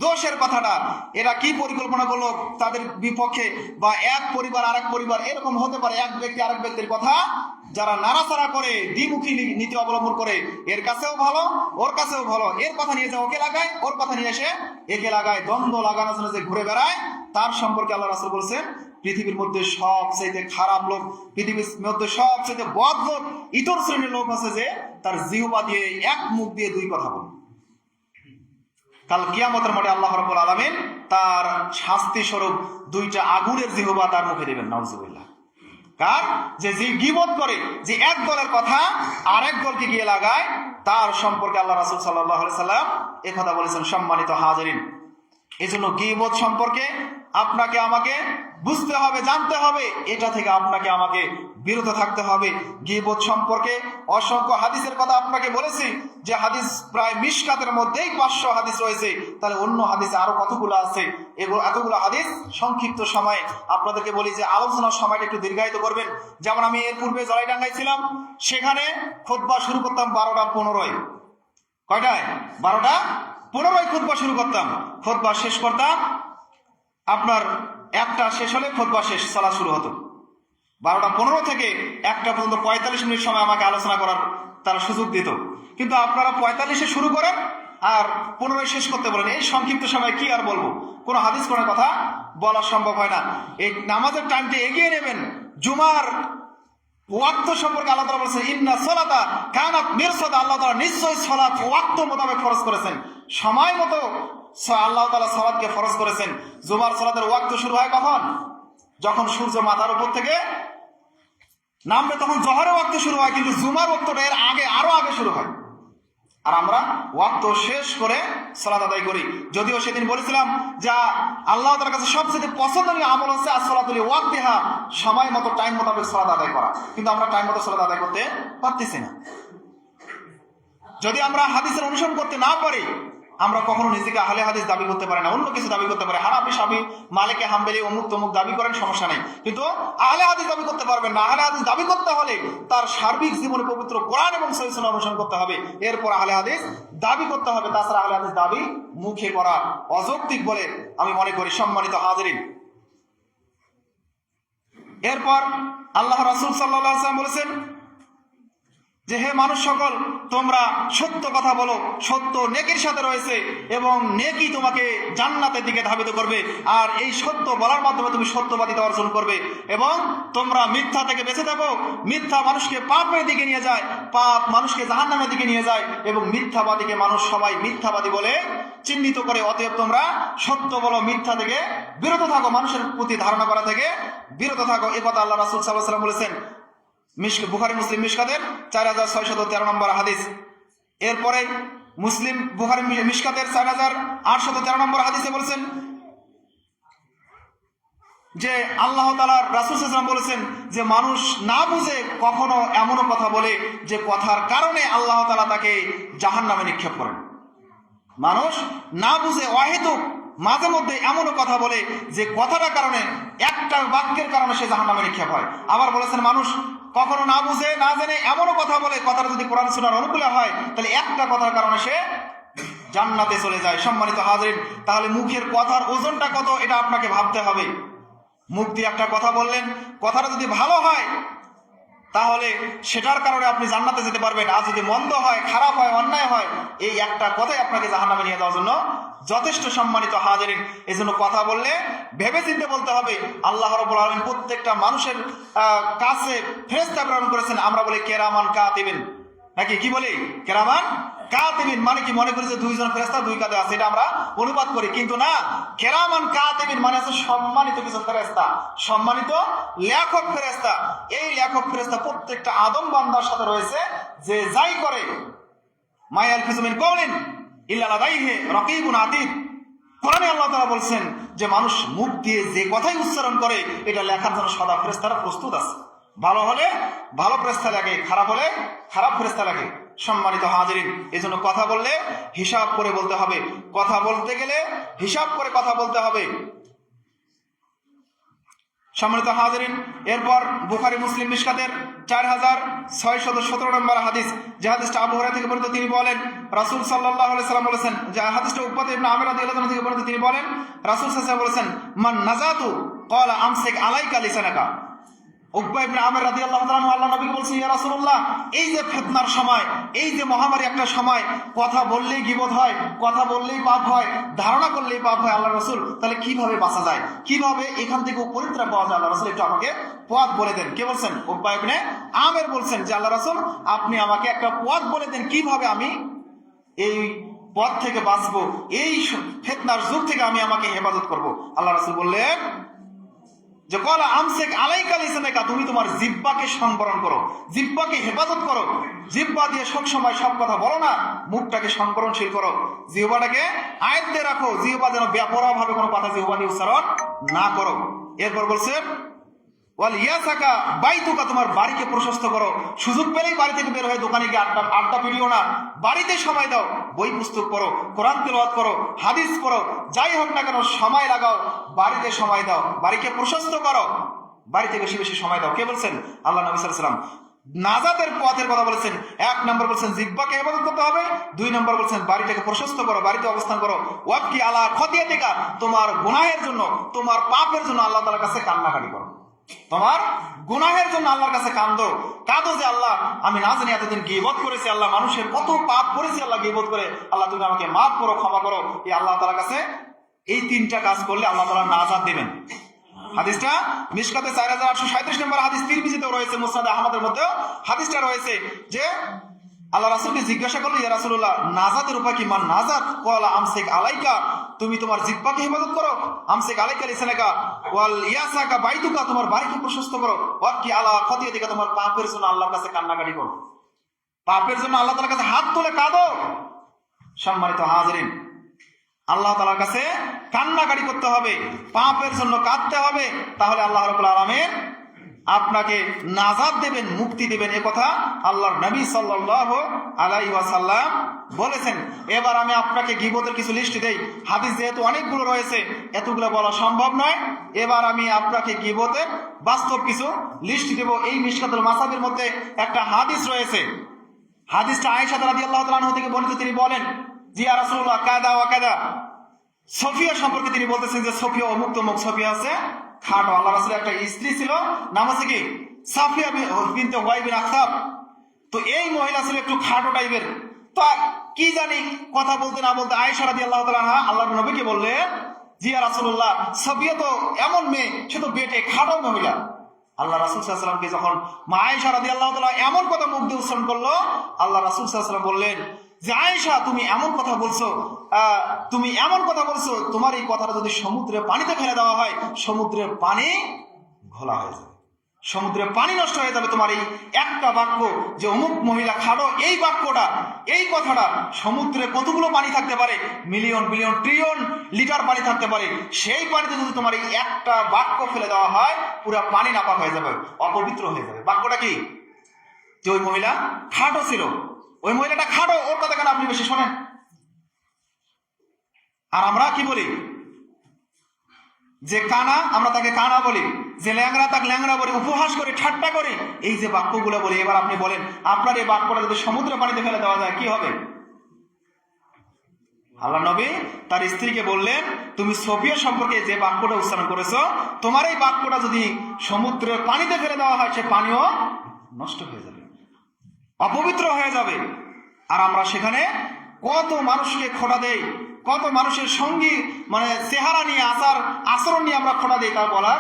দোষের কথাটা। এরা কি পরিকল্পনা করলো তাদের বিপক্ষে, বা এক পরিবার আরেক পরিবার, এরকম হতে পারে। এক ব্যক্তি আরেক ব্যক্তির কথা যারা নাড়াচাড়া করে, দ্বিমুখী নীতি অবলম্বন করে, এর কাছেও ভালো ওর কাছেও ভালো, এর কথা নিয়ে এসে ওকে লাগায়, ওর কথা নিয়ে এসে একে লাগায়, দ্বন্দ্ব লাগানোর জন্য যে ঘুরে বেড়ায়, তার সম্পর্কে আল্লাহ রাসূল বলেছেন, পৃথিবীর মধ্যে সবচেয়ে খারাপ লোক, পৃথিবীর মধ্যে সবচেয়ে বদ লোক, ইতর শ্রেণীর লোক আছে যে তার জিহ্বা দিয়ে, এক মুখ দিয়ে দুই কথা বলে। কাল কিয়ামতের মাঠে আল্লাহ রাব্বুল আলামিন তার শাস্তি স্বরূপ দুইটা আগুনের জিহ্বা তার মুখে দিবেন। নাউজুবিল্লাহ। কার? যে গীবত করে, যে এক দলের কথা আরেক দলকে গিয়ে লাগায়, তার সম্পর্কে আল্লাহ রাসূল সাল্লাল্লাহু আলাইহি সাল্লাম এই কথা বলেছেন। সম্মানিত হাজিরিন, এজন্য গীবত সম্পর্কে আপনাকে আমাকে বুঝতে হবে, জানতে হবে, এটা থেকে আপনাকে আমাকে বিরত থাকতে হবে। গীবত সম্পর্কে অসংখ্য হাদিসের কথা আপনাকে বলেছি, যে হাদিস প্রায় মিশকাতের মধ্যেই 500 হাদিস রয়েছে। তাহলে অন্য হাদিসে আরো কতগুলো আছে? এতগুলো হাদিস সংক্ষিপ্ত সময়ে আপনাদেরকে বলি যে আলোচনার সময়টা একটু দীর্ঘায়িত করবেন। যেমন আমি এর পূর্বে জলাইডাঙ্গায় ছিলাম, সেখানে খুতবা শুরু করতাম 12:15। কয়টায়? 12:15 খুতবা শুরু করতাম, খুতবা শেষ করতাম আপনার 1টা শেষ হলে খুতবা শেষ, সালাত শুরু হতো। 12:15 থেকে 1টা পর্যন্ত 45 মিনিট সময় আমাকে আলোচনা করার তারা সুযোগ দিত। কিন্তু আপনারা 45-এ শুরু করেন, আর পুনরায় শেষ করতে বলেন। এই সংক্ষিপ্ত সময় কি আর বলবো, কোনো হাদিস কোরআনের কথা বলা সম্ভব হয় না। এই নামাজের টাইমটা এগিয়ে নেবেন। জুমার ওয়াক্ত সম্পর্কে আল্লাহ তাআলা বলেছেন ইন্না সালাতা কানাত মিরসাদা, আল্লাহ তাআলা নিশ্চয়ই সালাত ওয়াক্ত মোতাবেক ফরজ করেছেন, সময় মতো আল্লাহ তাআলা সালাতকে ফরজ করেছেন। জুমার সালাতের ওয়াক্ত শুরু হয় কখন? যখন সূর্য মাথার উপর থেকে নামবে তখন জোহরের ওয়াক্ত শুরু হয়, কিন্তু জুমার ওয়াক্তটা এর আগে, আরো আগে শুরু হয়। আর আমরা ওয়াক্ত শেষ করে সালাত আদায় করি। যদিও সেদিন বলেছিলাম যা আল্লাহ তাআলার কাছে সবচেয়ে পছন্দনীয় আমল হচ্ছে আসসালাতুল ওয়াক্তিহা, সময় মতো টাইম মোতাবেক সালাত আদায় করা, কিন্তু আমরা টাইম মতো সালাত আদায় করতে পারতেছি না। যদি আমরা হাদিসের অনুসরণ করতে না পারি, আমরা কখনো নিজেকে আহলে হাদিস দাবি করতে পারি না। অন্য কিছু দাবি করতে পারে, হানাফি, শাফি, মালিকি, হাম্বলি, অমুক তমুক দাবি করেন, সমস্যা নেই, কিন্তু আহলে হাদিস দাবি করতে পারবেন না। আহলে হাদিস দাবি করতে হলে তার সার্বিক জীবনে পবিত্র কোরআন এবং সহিহ সুন্নাহ অনুসরণ করতে হবে, এরপর আহলে হাদিস দাবি করতে হবে। তাছাড়া আহলে হাদিস দাবি মুখে করা অযৌক্তিক বলে আমি মনে করি। সম্মানিত হাজিরিন, এরপর আল্লাহ রাসূল সাল্লাল্লাহু আলাইহি ওয়াসাল্লাম বলেছেন যে হে মানুষ সকল, তোমরা সত্য কথা বলো, সত্য নেকির সাথে রয়েছে এবং নেকি তোমাকে জান্নাতের দিকে ধাবিত করবে, আর এই সত্য বলার মাধ্যমে তুমি সত্যবাদিতা অর্জন করবে। এবং তোমরা মিথ্যা থেকে বেঁচে থাকো, মিথ্যা মানুষকে পাপের দিকে নিয়ে যায়, পাপ মানুষকে জাহান্নামের দিকে নিয়ে যায়, এবং মিথ্যাবাদীকে মানুষ সবাই মিথ্যাবাদী বলে চিহ্নিত করে। অতএব তোমরা সত্য বলো, মিথ্যা থেকে বিরত থাকো, মানুষের প্রতি ধারণা করা থেকে বিরত থাকো। এ কথা আল্লাহ রাসূল সাল্লাল্লাহু আলাইহি ওয়াসাল্লাম বলেছেন। বুখারী মুসলিম মিশকাতের 4613 নম্বর হাদিস। এরপরে মুসলিম বুখারী মিশকাতের 4813 নম্বর হাদিসে বলেছেন যে আল্লাহ তাআলার রাসূল সাল্লাল্লাহু আলাইহি ওয়াসাল্লাম বলেছেন যে মানুষ না বুঝে কখনো এমনও কথা বলে যে কথার কারণে আল্লাহ তাআলা তাকে জাহান্নামে নিক্ষেপ করেন। মানুষ না বুঝে অহেতুক মাঝে মধ্যে এমনও কথা বলে যে কথাটার কারণে, একটা বাক্যের কারণে সে জাহান্নামে নিক্ষেপ হয়। আবার বলেছেন মানুষ কখনো না বুঝে না জেনে এমনও কথা বলে, কথাটা যদি কোরআন সুন্নাহর অনুকূলে হয় তাহলে একটা কথার কারণে সে জান্নাতে চলে যায়। সম্মানিত হাজিরিন, তাহলে মুখের কথার ওজনটা কত এটা আপনাকে ভাবতে হবে। মুখ দিয়ে একটা কথা বললেন, কথাটা যদি ভালো হয় তাহলে সেটার কারণে আপনি জান্নাতে যেতে পারবেন, আর যদি মন্দ হয়, খারাপ হয়, অন্যায় হয়, এই একটা কথাই আপনাকে জাহান্নামে নিয়ে যাওয়ার জন্য যথেষ্ট। সম্মানিত হাজিরিন, এই জন্য কথা বললে ভেবে চিন্তে বলতে হবে। আল্লাহ রাব্বুল আলামিন প্রত্যেকটা মানুষের কাছে ফেরেশতা প্রেরণ করেছেন। আমরা বলি কেরামান কাতিবিন, নাকি কি বলি? কেরামান কাতিবিন মানে কি মনে করি যে দুইজন ফেরেশতা দুই কাঁধে আছে, এটা আমরা অনুবাদ করি, কিন্তু না। কেরামান কাতিবিন মানে আছে সম্মানিত কিছু ফেরেশতা, সম্মানিত লেখক ফেরেশতা। এই লেখক ফেরেশতা প্রত্যেকটা আদম বান্দার সাথে রয়েছে, যে যাই করে মা ইয়ালফিযু মিন কাওলিন ইল্লা লাদাইহি রাকীবুন আতীদ। কোরআনে আল্লাহ তাআলা বলছেন যে মানুষ মুখ দিয়ে যে কথাই উচ্চারণ করে এটা লেখার জন্য সদা ফেরেশতারা প্রস্তুত আছে। ভালো হলে ভালো ফেরেশতা লাগে, খারাপ হলে খারাপ ফেরেশতা লাগে। সম্মানিত হাজিরিন, এই জন্য কথা বললে হিসাব করে বলতে হবে, কথা বলতে গেলে হিসাব করে কথা বলতে হবে। সম্মানিত হাজিরিন, এরপর বুখারী মুসলিম মিশকাতের 4617 নম্বর হাদিস, যে হাদিসটা আবু হুরায়রা থেকে বর্ণিত, তিনি বলেন রাসূল সাল্লাল্লাহু আলাইহি সাল্লাম বলেছেন, যে হাদিসটা উকবা ইবনে আমির রাদিয়াল্লাহু আনহু থেকে বর্ণিত, তিনি বলেন রাসূল সাল্লাল্লাহু আলাইহি ওয়াসাল্লাম বলেছেন মান নাজাতু ক্বালা আমসিক আলাইকা লিসানাকা। উকবা ইবনে আমির রাদিয়াল্লাহু তাআলা আল্লাহ নবীকে বলছেন, ইয়া রাসূলুল্লাহ, এই যে ফিতনার সময়, এই যে মহামারী একটা সময়, কথা বললেই গীবত হয়, কথা বললেই পাপ হয়, ধারণা করলেই পাপ হয়, আল্লাহ রাসূল তাহলে কিভাবে বাঁচা যায়, কিভাবে এখান থেকে পরিত্রাণ পাওয়া যায়, আল্লাহ রাসূল একটু আমাকে পথ বলে দেন। কে বলছেন? উকবা ইবনে আমির বলছেন যে আল্লাহ রাসূল আপনি আমাকে একটা পথ বলে দেন, কিভাবে আমি এই পথ থেকে বাঁচবো, এই ফিতনার যুগ থেকে আমি আমাকে হেফাজত করব। আল্লাহ রাসূল বললেন যে কলা আমসিক আলাইকা লিসানাকা, তুমি তোমার জিহ্বাকে সংবরণ করো, জিহ্বাকে হেফাজত করো, জিহ্বা দিয়ে সব সময় সব কথা বলো না, মুখটাকে সংবরণশীল করো, জিহ্বাটাকে আয়ত্তে রাখো, জিহ্বা যেন বেপরোয়া ভাবে কোনো কথা জিহ্বা দিয়ে উচ্চারণ না করো। এরপর বলছে ওয়াল ইয়াসাকা বাইতুকা, তোমার বাড়িকে প্রশস্ত করো, সুযোগ পেলেই বাড়ি থেকে বের হয়ে দোকানে গিয়ে আড্ডা পিটিও না, বাড়িতে সময় দাও, বই পুস্তক পড়ো, কোরআন তেলাওয়াত করো, হাদিস পড়ো, যাই হোক না কেন সময় লাগাও, বাড়িতে সময় দাও, বাড়িকে প্রশস্ত করো, বাড়িতে বেশি বেশি সময় দাও। কে বলছেন? আল্লাহ নবী সাল্লাল্লাহু আলাইহি ওয়াসাল্লাম নাজাতের পথের কথা বলেছেন। 1 নম্বর বলছেন জিহ্বাকে হেফাজত করতে হবে, 2 নম্বর বলছেন বাড়িটাকে প্রশস্ত করো, বাড়িতে অবস্থান করো, ওয়াবকি আলা খতিয়াতিকা, তোমার গুনাহের জন্য, তোমার পাপের জন্য আল্লাহ তাআলার কাছে কান্নাকাটি করো। তোমার গুনাহের জন্য আল্লাহর কাছে কাঁদো, কাঁদো যে আল্লাহ আমি না জানি এতদিন গীবত করেছি, আল্লাহ মানুষের কত পাপ করেছি আল্লাহ গীবত করে, আল্লাহ তুমি আমাকে মাফ করো, ক্ষমা করো। এই আল্লাহ তাআলার কাছে এই তিনটা কাজ করলে আল্লাহ তাআলা নাজাত দেবেন। হাদিসটা মিশকাতে 4837 নম্বর হাদিস, তিরমিজিতেও রয়েছে, মুসনাদে আহমদের মধ্যেও হাদিসটা রয়েছে যে আল্লাহ রাসূলকে জিজ্ঞাসা করলো, ইয়া রাসূলুল্লাহ নাজাতের উপায় কি? মান নাজাত? ক্বালা আমসিক আলাইকা, তুমি তোমার জিহ্বাকে হিফাজত করো। আমসিক আলাইকা লিসানাকা ওয়াল ইয়াসাকা বাইতুকা, তোমার বাড়িকে প্রশস্ত করো। ওয়াকি আলা খতিয়াতিকা, তোমার পাপের জন্য আল্লাহর কাছে কান্নাকাটি করো, পাপের জন্য আল্লাহ তাআলার কাছে হাত তুলে কাঁদো। সম্মানিত হাজিরিন, আল্লাহ তাআলার কাছে কান্নাকাটি করতে হবে, পাপের জন্য কাঁদতে হবে, তাহলে আল্লাহ রাব্বুল আলামিন আপনাকে নাজাত দেবেন, মুক্তি দেবেন। এ কথা আল্লাহর নবী সাল্লাল্লাহু আলাইহি ওয়াসাল্লাম বলেছেন। এবার আমি আপনাকে গীবতের কিছু লিস্ট দেই, হাদিস যেহেতু অনেকগুলো রয়েছে এতগুলো বলা সম্ভব নয়। এবার আমি আপনাকে গীবতের বাস্তব কিছু লিস্ট দেব। এই মিশকাতুল মাসাবির মধ্যে একটা হাদিস রয়েছে, হাদিসটা আয়েশা রাদিয়াল্লাহু তাআলা আনহা থেকে বর্ণিত। তিনি বলেন, জি ইয়া রাসূলুল্লাহ কাদা ওয়া কাদা, সফিয়া সম্পর্কে তিনি বলতেছেন যে সফিয়া অমুক তমুক, সফিয়া আছে খাটো। আল্লাহ রাসূলের একটা স্ত্রী ছিল, নাম আছে কি সাফিয়া বিনতে হুয়াই বিন আখতাব। তো এই মহিলা ছিল একটু খাটো টাইপের। তো কি জানি কথা বলতে না বলতে আয়েশা রাদিয়াল্লাহু তাআলা আনহা আল্লাহর নবীকে বললেন, জি ইয়া রাসূলুল্লাহ সফিয়া তো এমন মেয়ে, সে তো বেটে খাটো মহিলা। আল্লাহ রাসূল সাল্লাল্লাহু আলাইহি ওয়াসাল্লামকে যখন মা আয়েশা রাদিয়াল্লাহু তাআলা এমন কথা মুখ দিয়ে উচ্চারণ করলো, আল্লাহ রাসূল সাল্লাল্লাহু আলাইহি ওয়াসাল্লাম বললেন যে আয়েশা তুমি এমন কথা বলছো, তুমি এমন কথা বলছো, তোমার এই কথাটা যদি সমুদ্রের পানিতে ফেলে দেওয়া হয় সমুদ্রের পানি ঘোলা হয়ে যাবে, সমুদ্রের পানি নষ্ট হয়ে যাবে। তোমার এই একটা বাক্য যে অমুক মহিলা খাড়ো, এই বাক্যটা, এই কথাটা সমুদ্রে কতগুলো পানি থাকতে পারে, মিলিয়ন বিলিয়ন ট্রিলিয়ন লিটার পানি থাকতে পারে, সেই পানিতে যদি তোমার এই একটা বাক্য ফেলে দেওয়া হয় পুরো পানি নাপাক হয়ে যাবে, অপবিত্র হয়ে যাবে। বাক্যটা কি? যে ওই মহিলা খাটো ছিল, ওই মহিলাটা খাটো, ওর কথা কেন আপনি বেশি শোনেন? আর আমরা কি বলি? যে কানা, আমরা তাকে কানা বলি, যে ল্যাংড়া তাকে ল্যাংড়া বলি, উপহাস করি, ঠাট্টা করি, এই যে বাক্যগুলো বলি। এবার আপনি বলেন, আপনার এই বাক্যটা যদি সমুদ্রের পানিতে ফেলে দেওয়া যায় কি হবে? আল্লাহ নবী তার স্ত্রীকে বললেন, তুমি সফিয়া সম্পর্কে যে বাক্যটা উচ্চারণ করেছো, তোমার এই বাক্যটা যদি সমুদ্রের পানিতে ফেলে দেওয়া হয় সে পানিও নষ্ট হয়ে যাবে, অপবিত্র হয়ে যাবে। আর আমরা সেখানে কত মানুষকে খোঁড়া দেই, কত মানুষের সঙ্গী মানে চেহারা নিয়ে, আচরণ নিয়ে আমরা খোঁড়া দেই, তা বলার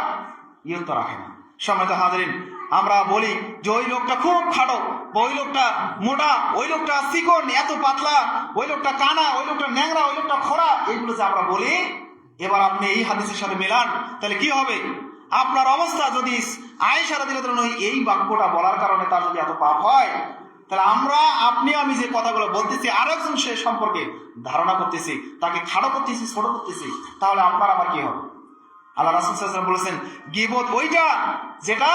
ইয়ে তো রাখে না। সম্মানিত হাজিরিন, আমরা বলি যে ওই লোকটা খুব খাটো, ওই লোকটা মোটা, ওই লোকটা চিকন, এত পাতলা, ওই লোকটা কানা, ওই লোকটা ন্যাংরা, ওই লোকটা খোঁড়া, এইগুলো যে আমরা বলি। এবার আপনি এই হাদিসের সাথে মেলান, তাহলে কি হবে? আপনার অবস্থা যদি আয়েশা রাদিয়াল্লাহু তাআলা এই বাক্যটা বলার কারণে তার যদি এত পাপ হয়, তাহলে আমরা, আপনি, আমি যে কথাগুলো বলতেছি আরেকজন সে সম্পর্কে ধারণা করতেছি, তাকে খাড়ো করতেছি, ছোট করতেছি, তাহলে আপনার আবার কি হবে? আল্লাহ রাসূল সাল্লাল্লাহু আলাইহি ওয়াসাল্লাম বলেছেন, গীবত ওইটা যেটা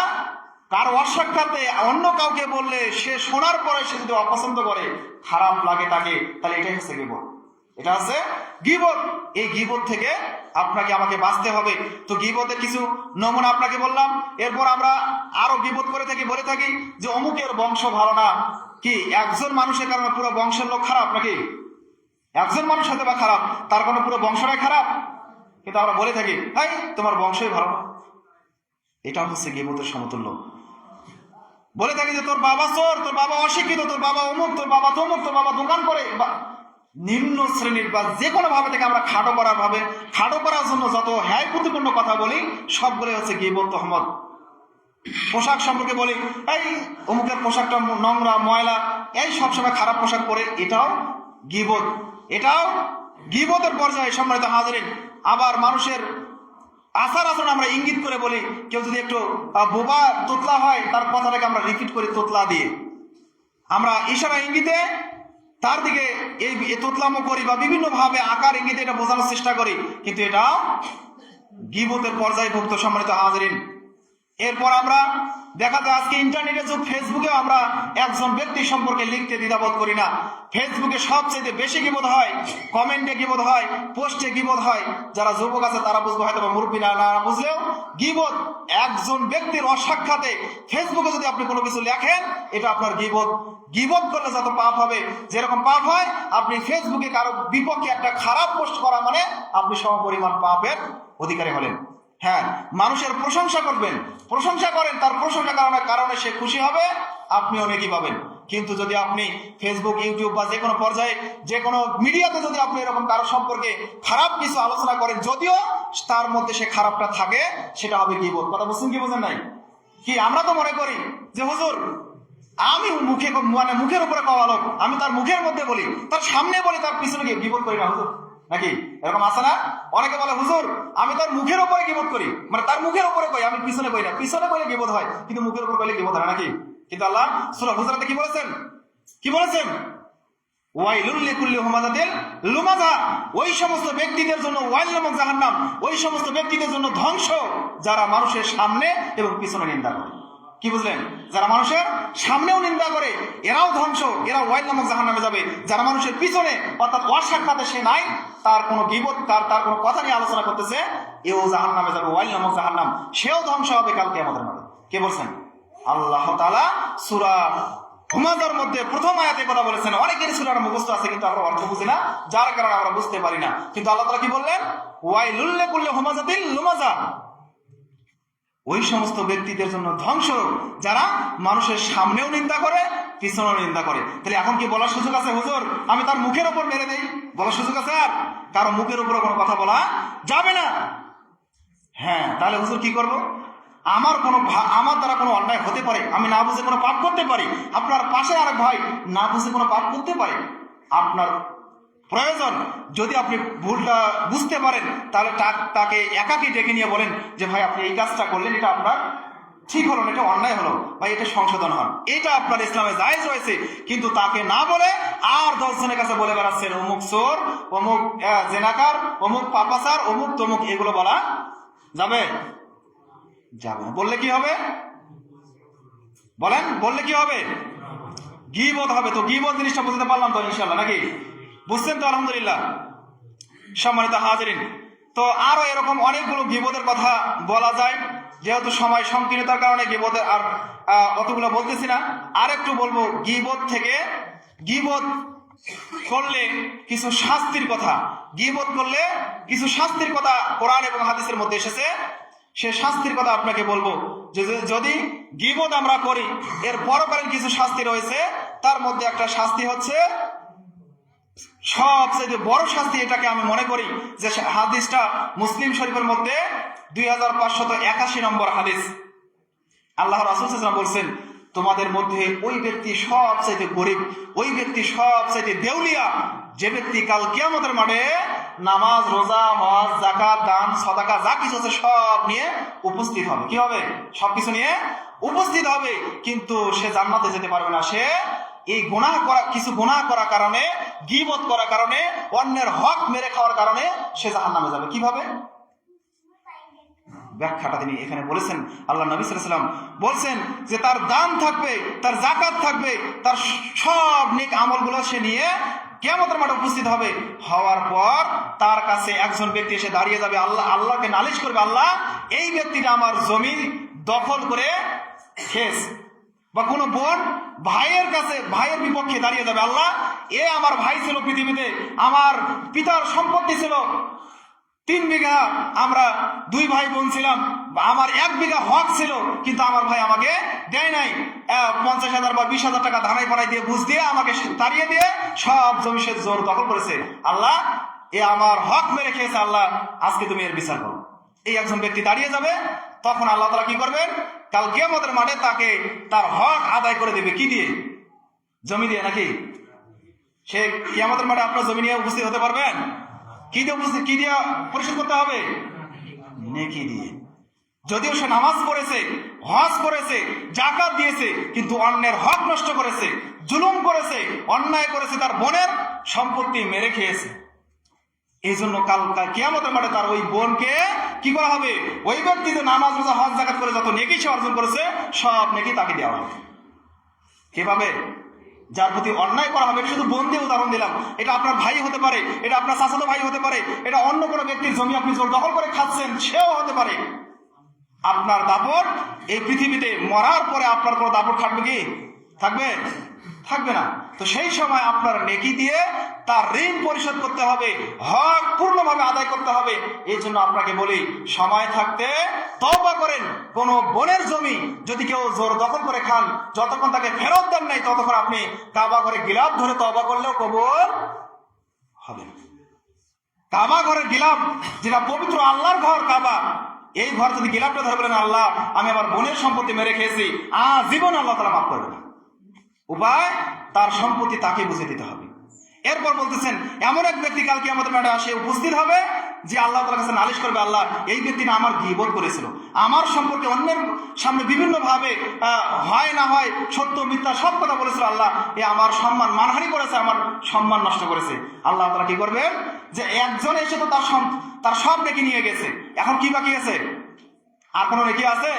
কার অসাক্ষাতে অন্য কাউকে বললে সে শোনার পরে সে যদি অপছন্দ করে, খারাপ লাগে তাকে, তাহলে এটাই হচ্ছে গীবত, এটা হচ্ছে গীবত। এই গীবত থেকে আপনাকে আমাকে বাঁচতে হবে। তো গীবতের কিছু নমুনা আপনাকে বললাম। এরপর আমরা আরো গীবত করে থাকি, বলে থাকি যে অমুকের বংশ ভালো না। কি একজন মানুষের কারণে পুরো বংশের লোক খারাপ নাকি? একজন মানুষ হয়তো বা খারাপ, তার কারণে পুরো বংশটাই খারাপ? কিন্তু আমরা বলে থাকি, এই তোমার বংশই ভালো না। এটা হচ্ছে গীবতের সমতুল্য। বলে থাকি যে তোর বাবা চোর, তোর বাবা অশিক্ষিত, তোর বাবা অমুক, তোর বাবা তমুক, তোর বাবা দোকান করে, নিম্ন শ্রেণীর বা যে কোনো ভাবে থেকে আমরা খাটো করার জন্য যত হ্যায় প্রতিপূর্ণ কথা বলি সবগুলো হচ্ছে গীবত, তহমত। পোশাক সম্পর্কে বলি, এই অমুকের পোশাকটা নোংরা, ময়লা, এই সবসময় খারাপ পোশাক পরে, এটাও গীবত, এটাও গীবতের পর্যায়ে। সম্মানিত হাজিরিন, আবার মানুষের আচার আচরণ আমরা ইঙ্গিত করে বলি। কেউ যদি একটু বোবা তোতলা হয়, তার কথাটাকে আমরা রিপিট করি তোতলা দিয়ে, আমরা ইশারা ইঙ্গিতে তার দিকে এই তোতলামো করি, বা বিভিন্ন ভাবে আকার ইঙ্গিতে এটা বোঝানোর চেষ্টা করি, কিন্তু এটাও গীবতের পর্যায়ভুক্ত। সম্মানিত হাজিরিন, এরপর আমরা দেখা যায় আজকে ইন্টারনেটের যুগ, ফেসবুকে আমরা একজন ব্যক্তি সম্পর্কে লিখতে দ্বিধাবোধ করি না। ফেসবুকে সবচেয়ে বেশি গীবত হয়, কমেন্টে গীবত হয়, পোস্টে গীবত হয়। যারা যুবক আছে তারা বুঝবে, হয়তো বা মুরব্বী না বুঝলেও গীবত একজন ব্যক্তির অসাক্ষাতে ফেসবুকে যদি আপনি কোনো কিছু লেখেন, এটা আপনার গীবত। গীবত করলে যত পাপ হবে, যেরকম পাপ হয়, আপনি ফেসবুকে কারো বিপক্ষে একটা খারাপ পোস্ট করা মানে আপনি সমপরিমাণ পাপের অধিকারী হলেন। হ্যাঁ, মানুষের প্রশংসা করবেন, প্রশংসা করেন, তার প্রশংসা কারণে সে খুশি হবে, আপনিও নেকি পাবেন। কিন্তু যদি আপনি ফেসবুক, ইউটিউব বা যে কোনো পর্যায়ে যে কোনো মিডিয়াতে যদি আপনি এরকম কারো সম্পর্কে খারাপ কিছু আলোচনা করেন, যদিও তার মধ্যে সে খারাপটা থাকে, সেটা হবে গীবত। কথা বুঝছেন কি বুঝেন নাই? কি আমরা তো মনে করি যে হুজুর আমি মুখের উপরে পাওয়া লোক, আমি তার মুখের মধ্যে বলি, তার সামনে বলি, তার পিছনে গিয়ে গীবত করি না হুজুর, নাকি? এরকম আছে না? অনেকে বলে হুজুর আমি তার মুখের উপরে গীবত করি, মানে তার মুখের উপরে কই, আমি পিছনে কই না। পিছনে কইলে গীবত হয়, কিন্তু মুখের উপর কইলে গীবত হয় নাকি? কিন্তু আল্লাহ সূরা হুজুরাতে কি বলেছেন? কি বলেছেন? ওয়াইলুল লিকুল্লি হুমাযাতিল লুমাযা, ওই সমস্ত ব্যক্তিদের জন্য ওয়াইল নামক জাহান্নাম, ওই সমস্ত ব্যক্তিদের জন্য ধ্বংস যারা মানুষের সামনে এবং পিছনে নিন্দা করে। কি বুঝলেন? যারা মানুষের সামনেও নিন্দা করে এরাও ধ্বংস, এরা ওয়াইল নামক জাহান্নামে যাবে। যারা মানুষের পিছনে অর্থাৎ অসাক্ষাতে সে নাই, তার কোনো গীবত, তার কোনো কথা নিয়ে আলোচনা করতেছে, এও জাহান্নামে যাবে, ওয়াইল নামক জাহান্নাম, সেও ধ্বংস হবে কাল কিয়ামতের মাঠে। কে বলছেন? আল্লাহ তাআলা সূরা হুমাযার মধ্যে প্রথম আয়াতে কথা বলেছেন। অনেকের সূরার মুখস্থ আছে কিন্তু আমরা অর্থ বুঝি না, যার কারণে আমরা বুঝতে পারি না। কিন্তু আল্লাহ তাআলা কি বললেন? ওয়াইলুল লিকুল্লি হুমাযাতিল লুমাযা, ওই সমস্ত ব্যক্তিদের জন্য ধ্বংস যারা মানুষের সামনেও নিন্দা করে, পিছনেও নিন্দা করে। তাহলে এখন কি বলার সুযোগ আছে হুজুর আমি তার মুখের উপর মেরে দেই? বলার সুযোগ আছে? আর কারো মুখের উপরে কোনো কথা বলা যাবে না। হ্যাঁ, তাহলে হুজুর কি করব? আমার দ্বারা কোনো অন্যায় হতে পারে, আমি না বুঝে কোনো পাপ করতে পারি, আপনার পাশে আরেক ভাই না বুঝে কোনো পাপ করতে পারে, আপনার প্রয়োজন যদি আপনি ভুলটা বুঝতে পারেন তাহলে তাকে একাকি ডেকে নিয়ে বলেন যে ভাই আপনি এই কাজটা করলেন, এটা আপনার ঠিক হলো না, এটা অন্যায় হলো, ভাই এটা সংশোধন হন, এটা আপনার ইসলামে জায়েজ হয়েছে। কিন্তু তাকে না বলে আর 10 জনের কাছে বলে বেড়াচ্ছেন অমুক চোর, অমুক জেনাকার, অমুক পাপাচার, অমুক তমুক, এগুলো বলা যাবে? যাবে না। বললে কি হবে? বলেন, বললে কি হবে? গীবত হবে। তো গীবত জিনিসটা বুঝতে পারলাম তো ইনশাআল্লাহ, নাকি? বুঝছেন তো? আলহামদুলিল্লাহ। সম্মানিত হাজিরিন, তো আরো এরকম অনেকগুলো গীবতের কথা বলা যায়, যেহেতু সময় সংকীর্ণতার কারণে গীবতের আর অতগুলো বলতেছি না। আর একটু বলবো গীবত থেকে। গীবত করলে কিছু শাস্তির কথা, গীবত করলে কিছু শাস্তির কথা কোরআন এবং হাদিসের মধ্যে এসেছে, সে শাস্তির কথা আপনাকে বলবো। যদি গীবত আমরা করি এর পরকালীন কিছু শাস্তি রয়েছে, তার মধ্যে একটা শাস্তি হচ্ছে সবচেয়ে বড় শাস্তি, এটাকে আমি মনে করি যে হাদিসটা মুসলিম শরীফের মধ্যে 2581 নম্বর হাদিস। আল্লাহ রাসূল সাল্লাল্লাহু আলাইহি ওয়াসাল্লাম বলছেন, তোমাদের মধ্যে ওই ব্যক্তি সবচেয়ে গরিব, ওই ব্যক্তি সবচেয়ে দেউলিয়া, যে ব্যক্তি কাল কিয়ামতের মাঠে নামাজ, রোজা, হজ, যাকাত, দান, সাদাকা যা কিছু আছে সব নিয়ে উপস্থিত হবে। কি হবে? সবকিছু নিয়ে উপস্থিত হবে, কিন্তু সে জান্নাতে যেতে পারবে না। সে এই কিছু গুনাহ করার কারণে, গীবত করার কারণে, অন্যের হক মেরে খাওয়ার কারণে সে জাহান্নামে যাবে। কিভাবে? ব্যাখ্যাটা তিনি এখানে বলেছেন। আল্লাহ নবী সাল্লাল্লাহু আলাইহি ওয়াসাল্লাম বলছেন যে তার দান থাকবে, তার যাকাত থাকবে, তার সব নেক আমলগুলো সে নিয়ে কিয়ামতের মাঠে উপস্থিত হবে। হওয়ার পর তার কাছে একজন ব্যক্তি এসে দাঁড়িয়ে যাবে, আল্লাহকে নালিশ করবে, আল্লাহ এই ব্যক্তিটা আমার জমি দখল করে খেয়েছে। বা কোনো বোন ভাইয়ের বিপক্ষে দাঁড়িয়ে যাবে, আল্লাহ এ আমার ভাই ছিল পৃথিবীতে, আমার পিতার সম্পত্তি ছিল 3 বিঘা, আমরা 2 ভাই বোন ছিলাম, আমার 1 বিঘা হক ছিল, কিন্তু আমার ভাই আমাকে দেয় নাই, 50,000 বা 20,000 টাকা ধানাই পাড়াই দিয়ে বুঝ দিয়ে আমাকে তাড়িয়ে দিয়ে সব জমি সে জোর দখল করেছে, আল্লাহ এ আমার হক মেরে খেয়েছে, আল্লাহ আজকে তুমি এর বিচার করো। এই একজন ব্যক্তি দাঁড়িয়ে যাবে, তখন আল্লাহ তাআলা কি করবেন? কাল কিয়ামতের মাঠে তাকে তার হক আদায় করে দেবে। কি দিয়ে? জমি দিয়ে, নাকি? সে কিয়ামতের মাঠে আপনার জমি নিয়ে উপস্থিত হতে পারবেন? কি দিয়ে পরিশোধ করতে হবে? নেকি দিয়ে। যদিও সে নামাজ পড়েছে, হজ করেছে, যাকাত দিয়েছে, কিন্তু অন্যের হক নষ্ট করেছে, জুলুম করেছে, অন্যায় করেছে, তার বোনের সম্পত্তি মেরে খেয়েছে, এই জন্য কাল কিয়ামতের মাঠে তার ওই বোনকে কি করা হবে? ওই ব্যক্তি যে নামাজ, রোজা, হজ, যাকাত করে যত নেকি সে অর্জন করেছে সব নেকি তাকে দেওয়া হবে। কিভাবে? যার প্রতি অন্যায় করা হবে, শুধু বোন দিয়ে উদাহরণ দিলাম, এটা আপনার ভাই হতে পারে, এটা আপনার চাচাতো ভাই হতে পারে, এটা অন্য কোনো ব্যক্তির জমি আপনি জোর দখল করে খাচ্ছেন সেও হতে পারে। আপনার দাপট এই পৃথিবীতে মরার পরে আপনার কোনো দাপট খাটবে কি? থাকবে? থাকবে না। তো সেই সময় আপনার নেকি দিয়ে তার ঋণ পরিশোধ করতে হবে, হক পূর্ণভাবে আদায় করতে হবে। এই জন্য আপনাকে বলি, সময় থাকতে তওবা করেন। কোন বোনের জমি যদি কেউ জোর দখল করে খান, যতক্ষণ তাকে ফেরত দেন নাই ততক্ষণ আপনি কাবা ঘরে গিলাফ ধরে তওবা করলেও কবুল হবে না। কাবা ঘরের গিলাফ, যেটা পবিত্র আল্লাহর ঘর কাবা, এই ঘর যদি গিলাফটা ধরে বলেন আল্লাহ আমি আমার বোনের সম্পত্তি মেরে খেয়েছি, আজীবন আল্লাহ তাআলা মাফ করবে না। উপায়, তার সম্পত্তি তাকে বুঝে দিতে হবে। এরপর বলতেছেন, এমন এক ব্যক্তি কাল কিয়ামতের মাঠে আসে উপস্থিত হবে যে আল্লাহ তাআলার কাছে নালিশ করবে, আল্লাহ এই ব্যক্তি না আমার গীবত করেছিল, আমার সম্পর্কে অন্যের সামনে বিভিন্ন ভাবে হয় না হয় সত্য মিথ্যা সব কথা বলেছিল, আল্লাহ এ আমার সম্মান মানহানি করেছে, আমার সম্মান নষ্ট করেছে। আল্লাহ তাআলা কি করবে, যে একজন এসে তো তার সব নেকি নিয়ে গেছে, এখন কি বাকি আছে? আর কোনো নেকি আছে?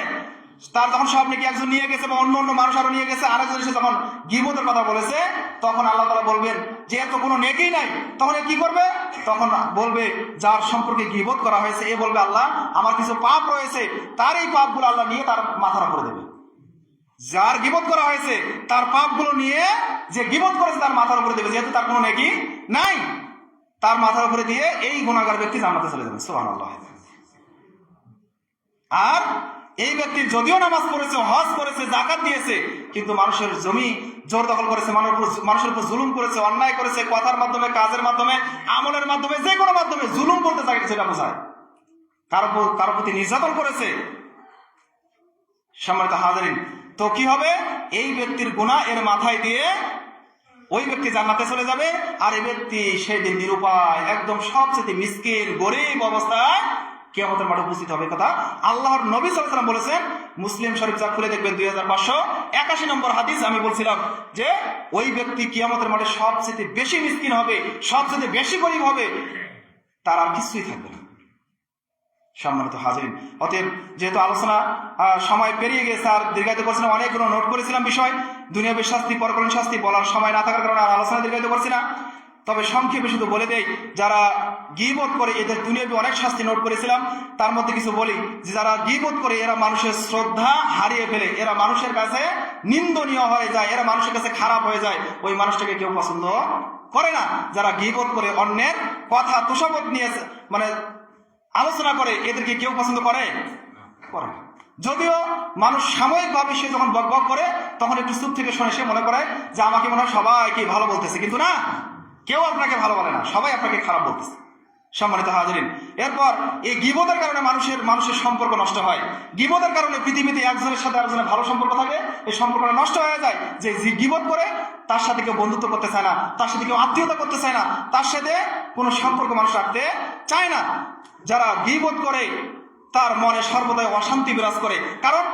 তার যখন সব নাকি একজন নিয়ে গেছে বা অন্য অন্য মানুষ আরো নিয়ে গেছে, আরেকজন এসে যখন গীবতের কথা বলেছে, তখন আল্লাহ তাআলা বলবেন যে এত কোনো নেকি নাই। তখন কি করবে? তখন বলবে যার সম্পর্কে গীবত করা হয়েছে, এ বলবে আল্লাহ আমার কিছু পাপ রয়েছে, তার এই পাপগুলো আল্লাহ নিয়ে তার মাথার উপরে দেবে। যার গীবত করা হয়েছে তার পাপগুলো নিয়ে যে গীবত করেছে তার মাথার উপরে দেবে, যেহেতু তার কোনো নেকি নাই, তার মাথার উপরে দিয়ে এই গুনাহগার ব্যক্তি জান্নাতে চলে যাবে। সুবহানাল্লাহ। আর এই ব্যক্তি যদিও নামাজ পড়েছে, হজ করেছে, যাকাত দিয়েছে, কিন্তু মানুষের জমি জোর দখল করেছে, মানুষের উপর জুলুম করেছে, অন্যায় করেছে, কথার মাধ্যমে, কাজের মাধ্যমে, আমলের মাধ্যমে, যে কোনো মাধ্যমে জুলুম বলতে চাই সেটা বোঝায়, কারো প্রতি নির্যাতন করেছে। সম্মানিত হাজিরিন, তো কি হবে? এই ব্যক্তির গুনাহ এর মাথায় দিয়ে ওই ব্যক্তি জান্নাতে চলে যাবে, আর এই ব্যক্তি সেই দিন নিরুপায়, একদম সবচেয়ে মিসকিন গরিব অবস্থায় কিয়ামতের মাঠে উপস্থিত হবে। কথা আল্লাহর নবী সাল্লাল্লাহু আলাইহি ওয়াসাল্লাম বলেছেন, মুসলিম শরীফ যা খুলে দেখবেন 2581 নম্বর হাদিস। আমি বলছিলাম যে ওই ব্যক্তি কিয়ামতের মাঠে সবচেয়ে বেশি মিসকিন হবে, সবচেয়ে বেশি গরিব হবে, তার আর কিছুই থাকবে না। সম্মানিত হাজিরিন, অতএব যেহেতু আলোচনা সময় পেরিয়ে গেছে, আর দীর্ঘায়িত করছি না, অনেকগুলো নোট করেছিলাম বিষয়, দুনিয়াবী শাস্তি, পরকালীন শাস্তি বলার সময় না থাকার কারণে আর আলোচনা দীর্ঘায়িত করছি না। তবে সংক্ষেপে শুধু বলে দেই, যারা গীবত করে এদের দুনিয়াবী অনেক শাস্তি নোট করেছিলাম, তার মধ্যে কিছু বলি যে যারা গীবত করে এরা মানুষের শ্রদ্ধা হারিয়ে ফেলে, এরা মানুষের কাছে নিন্দনীয় হয়ে যায়, এরা মানুষের কাছে খারাপ হয়ে যায়, ওই মানুষটাকে কেউ পছন্দ করে না। যারা গীবত করে অন্যের কথা তোষামত নিয়ে মানে আলোচনা করে, এদেরকে কেউ পছন্দ করে না। যদিও মানুষ সাময়িকভাবে সে যখন বকবক করে তখন একটু চুপ থেকে শুনে সে মনে করে যে আমাকে মনে হয় সবাইকে ভালো বলতেছে, কিন্তু না, কেউ আপনাকে ভালো বলে না, সবাই আপনাকে খারাপ বলতেছে। সম্মানিত হাজিরিন, এরপর এই গীবতের কারণে মানুষের সম্পর্ক নষ্ট হয়। গীবতের কারণে পৃথিবীতে একজনের সাথে আরেকজনের ভালো সম্পর্ক থাকে, এই সম্পর্কটা নষ্ট হয়ে যায়। যে গীবত করে তার সাথে কেউ বন্ধুত্ব করতে চায় না, তার সাথে কেউ আত্মীয়তা করতে চায় না, তার সাথে কোনো সম্পর্ক মানুষ রাখতে চায় না। যারা গীবত করে তার মনে সর্বদাই অশান্তি বিরাজ করে, কারণ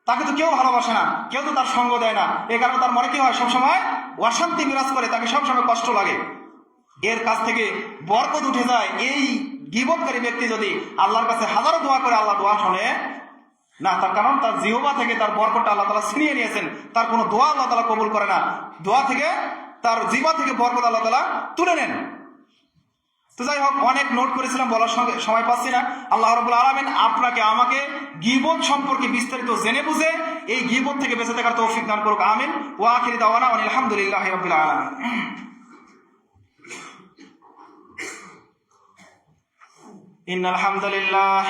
তাকে তো কেউ ভালোবাসে না, কেউ তো তার সঙ্গ দেয় না, এই কারণে তার মনে কি হয়, সবসময় অশান্তি বিরাজ করে, তাকে সবসময় কষ্ট লাগে। এর কাছ থেকে বরকত উঠে যায়। এই গীবতকারী ব্যক্তি যদি আল্লাহর কাছে হাজারো দোয়া করে, আল্লাহ দোয়া শোনে না, তার কারণ তার জিহ্বা থেকে তার বরকতটা আল্লাহ তাআলা ছিনিয়ে নিয়েছেন, তার কোনো দোয়া আল্লাহ তাআলা কবুল করে না, দোয়া থেকে তার জিহ্বা থেকে বরকত আল্লাহ তাআলা তুলে নেন। তো যাই হোক, অনেক নোট করেছিলাম, বলার সঙ্গে সময় পাচ্ছি না। আল্লাহ রাব্বুল আলামিন আপনাকে আমাকে গীবত সম্পর্কে বিস্তারিত জেনে বুঝে এই গীবত থেকে বেঁচে থাকার তৌফিক দান করুক, আমিন। ওয়া আখিরু দাওয়ানা আলহামদুলিল্লাহি রাব্বিল আলামিন। ইন্নাল হামদুলিল্লাহ